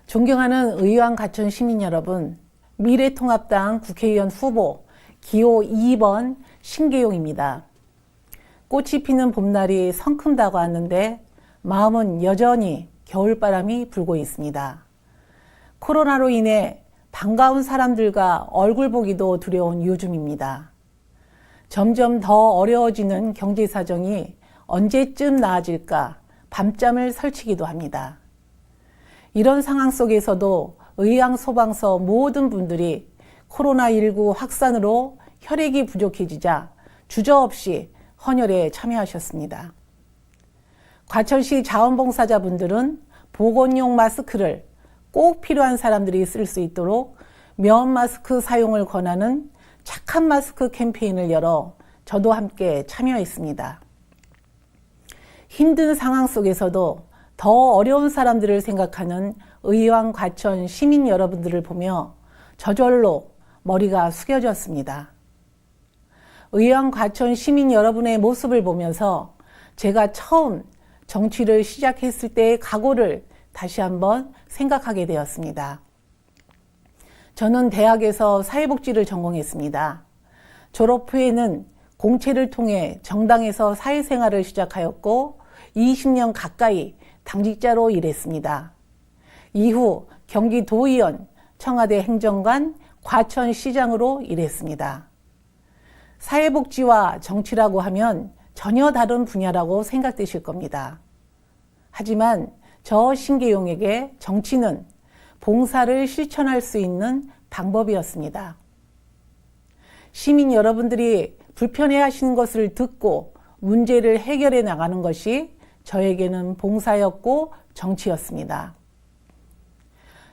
존경하는 의왕 가천 시민 여러분, 미래통합당 국회의원 후보 기호 2번 신계용입니다. 꽃이 피는 봄날이 성큼 다가왔는데 마음은 여전히 겨울바람이 불고 있습니다. 코로나로 인해 반가운 사람들과 얼굴 보기도 두려운 요즘입니다. 점점 더 어려워지는 경제 사정이 언제쯤 나아질까 밤잠을 설치기도 합니다. 이런 상황 속에서도 의왕 소방서 모든 분들이 코로나19 확산으로 혈액이 부족해지자 주저없이 헌혈에 참여하셨습니다. 과천시 자원봉사자분들은 보건용 마스크를 꼭 필요한 사람들이 쓸 수 있도록 면 마스크 사용을 권하는 착한 마스크 캠페인을 열어 저도 함께 참여했습니다. 힘든 상황 속에서도 더 어려운 사람들을 생각하는 의왕 과천 시민 여러분들을 보며 저절로 머리가 숙여졌습니다. 의왕 과천 시민 여러분의 모습을 보면서 제가 처음 정치를 시작했을 때의 각오를 다시 한번 생각하게 되었습니다. 저는 대학에서 사회복지를 전공했습니다. 졸업 후에는 공채를 통해 정당에서 사회생활을 시작하였고 20년 가까이 당직자로 일했습니다. 이후 경기도의원, 청와대 행정관, 과천시장으로 일했습니다. 사회복지와 정치라고 하면 전혀 다른 분야라고 생각되실 겁니다. 하지만 저 신계용에게 정치는 봉사를 실천할 수 있는 방법이었습니다. 시민 여러분들이 불편해하시는 것을 듣고 문제를 해결해 나가는 것이 저에게는 봉사였고 정치였습니다.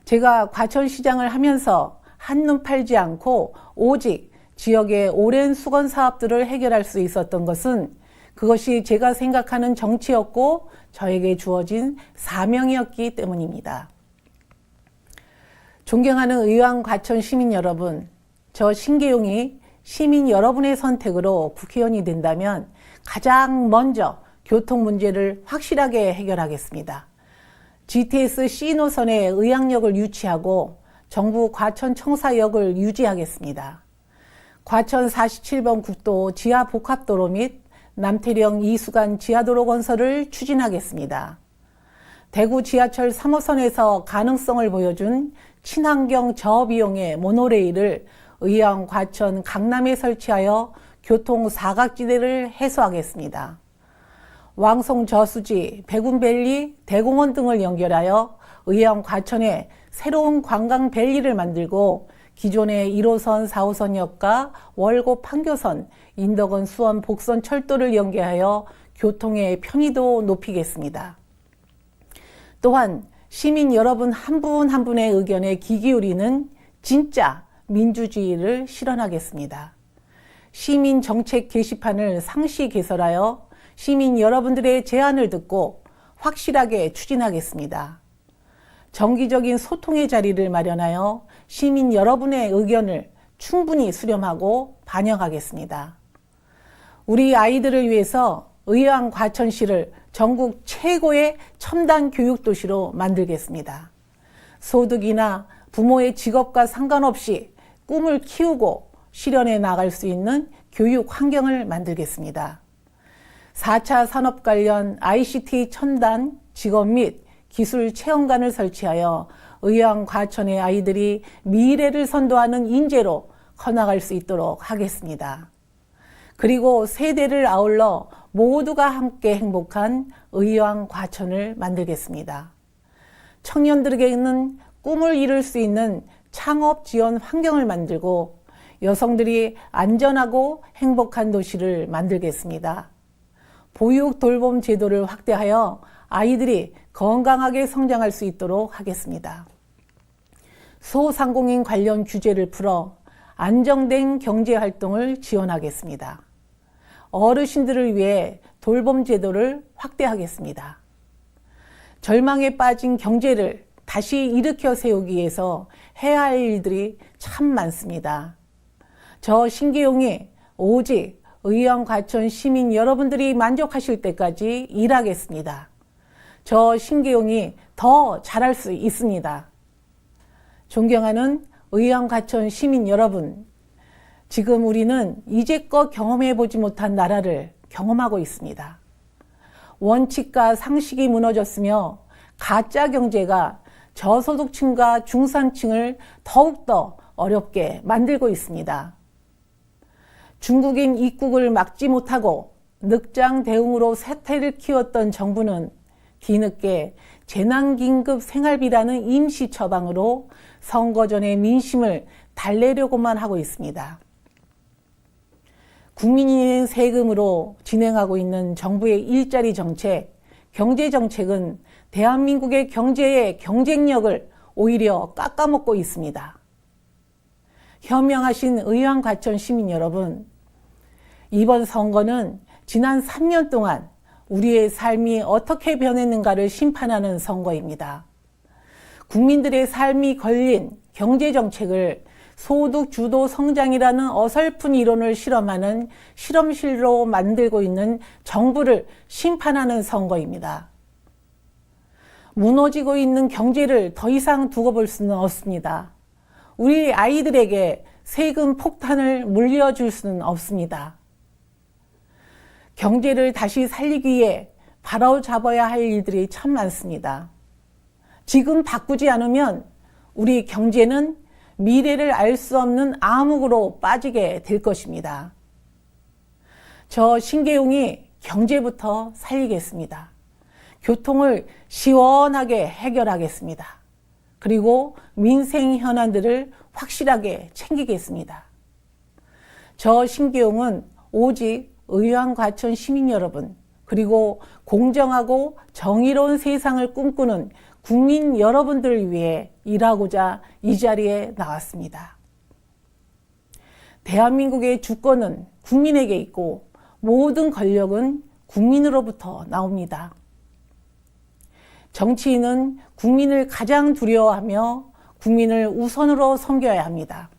제가 과천시장을 하면서 한눈 팔지 않고 오직 지역의 오랜 수건 사업들을 해결할 수 있었던 것은 그것이 제가 생각하는 정치였고 저에게 주어진 사명이었기 때문입니다. 존경하는 의왕 과천 시민 여러분, 저 신계용이 시민 여러분의 선택으로 국회의원이 된다면 가장 먼저 교통 문제를 확실하게 해결하겠습니다. GTX C노선에 의왕역을 유치하고 정부 과천청사역을 유지하겠습니다. 과천 47번 국도 지하복합도로 및 남태령 이수간 지하도로 건설을 추진하겠습니다. 대구 지하철 3호선에서 가능성을 보여준 친환경 저비용의 모노레일을 의왕, 과천, 강남에 설치하여 교통 사각지대를 해소하겠습니다. 왕송 저수지, 백운밸리, 대공원 등을 연결하여 의왕, 과천에 새로운 관광밸리를 만들고 기존의 1호선, 4호선역과 월곡 판교선, 인덕원, 수원, 복선 철도를 연계하여 교통의 편의도 높이겠습니다. 또한 시민 여러분 한 분 한 분의 의견에 귀 기울이는 진짜 민주주의를 실현하겠습니다. 시민 정책 게시판을 상시 개설하여 시민 여러분들의 제안을 듣고 확실하게 추진하겠습니다. 정기적인 소통의 자리를 마련하여 시민 여러분의 의견을 충분히 수렴하고 반영하겠습니다. 우리 아이들을 위해서 의왕 과천시를 전국 최고의 첨단 교육도시로 만들겠습니다. 소득이나 부모의 직업과 상관없이 꿈을 키우고 실현해 나갈 수 있는 교육 환경을 만들겠습니다. 4차 산업 관련 ICT 첨단 직업 및 기술 체험관을 설치하여 의왕 과천의 아이들이 미래를 선도하는 인재로 커나갈 수 있도록 하겠습니다. 그리고 세대를 아울러 모두가 함께 행복한 의왕 과천을 만들겠습니다. 청년들에게는 꿈을 이룰 수 있는 창업 지원 환경을 만들고 여성들이 안전하고 행복한 도시를 만들겠습니다. 보육 돌봄 제도를 확대하여 아이들이 건강하게 성장할 수 있도록 하겠습니다. 소상공인 관련 규제를 풀어 안정된 경제활동을 지원하겠습니다. 어르신들을 위해 돌봄 제도를 확대하겠습니다. 절망에 빠진 경제를 다시 일으켜 세우기 위해서 해야 할 일들이 참 많습니다. 저 신계용이 오직 의왕 과천 시민 여러분들이 만족하실 때까지 일하겠습니다. 저 신계용이 더 잘할 수 있습니다. 존경하는 의왕과천 시민 여러분, 지금 우리는 이제껏 경험해보지 못한 나라를 경험하고 있습니다. 원칙과 상식이 무너졌으며 가짜 경제가 저소득층과 중산층을 더욱더 어렵게 만들고 있습니다. 중국인 입국을 막지 못하고 늑장 대응으로 세태를 키웠던 정부는 뒤늦게 재난긴급 생활비라는 임시 처방으로 선거 전에 민심을 달래려고만 하고 있습니다. 국민이 세금으로 진행하고 있는 정부의 일자리 정책, 경제 정책은 대한민국의 경제의 경쟁력을 오히려 깎아먹고 있습니다. 현명하신 의왕과천 시민 여러분, 이번 선거는 지난 3년 동안 우리의 삶이 어떻게 변했는가를 심판하는 선거입니다. 국민들의 삶이 걸린 경제정책을 소득 주도 성장이라는 어설픈 이론을 실험하는 실험실로 만들고 있는 정부를 심판하는 선거입니다. 무너지고 있는 경제를 더 이상 두고 볼 수는 없습니다. 우리 아이들에게 세금 폭탄을 물려줄 수는 없습니다. 경제를 다시 살리기 위해 바로잡아야 할 일들이 참 많습니다. 지금 바꾸지 않으면 우리 경제는 미래를 알 수 없는 암흑으로 빠지게 될 것입니다. 저 신계용이 경제부터 살리겠습니다. 교통을 시원하게 해결하겠습니다. 그리고 민생 현안들을 확실하게 챙기겠습니다. 저 신계용은 오직 의왕과천 시민 여러분, 그리고 공정하고 정의로운 세상을 꿈꾸는 국민 여러분들을 위해 일하고자 이 자리에 나왔습니다. 대한민국의 주권은 국민에게 있고 모든 권력은 국민으로부터 나옵니다. 정치인은 국민을 가장 두려워하며 국민을 우선으로 섬겨야 합니다.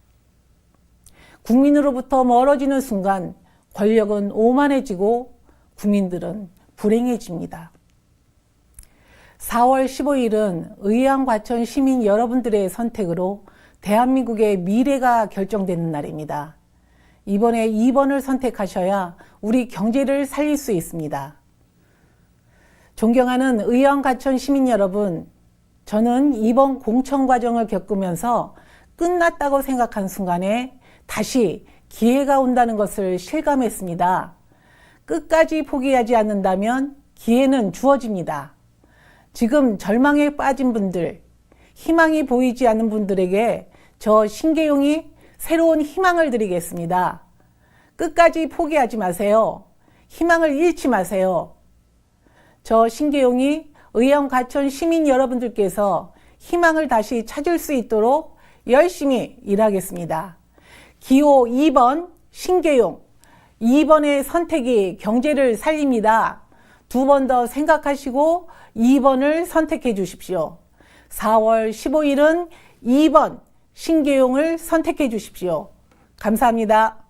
국민으로부터 멀어지는 순간 권력은 오만해지고 국민들은 불행해집니다. 4월 15일은 의왕과천 시민 여러분들의 선택으로 대한민국의 미래가 결정되는 날입니다. 이번에 2번을 선택하셔야 우리 경제를 살릴 수 있습니다. 존경하는 의왕과천 시민 여러분, 저는 이번 공천 과정을 겪으면서 끝났다고 생각한 순간에 다시 기회가 온다는 것을 실감했습니다. 끝까지 포기하지 않는다면 기회는 주어집니다. 지금 절망에 빠진 분들, 희망이 보이지 않는 분들에게 저 신계용이 새로운 희망을 드리겠습니다. 끝까지 포기하지 마세요. 희망을 잃지 마세요. 저 신계용이 의왕과천 시민 여러분들께서 희망을 다시 찾을 수 있도록 열심히 일하겠습니다. 기호 2번 신계용, 2번의 선택이 경제를 살립니다. 2번 더 생각하시고 2번을 선택해 주십시오. 4월 15일은 2번 신계용을 선택해 주십시오. 감사합니다.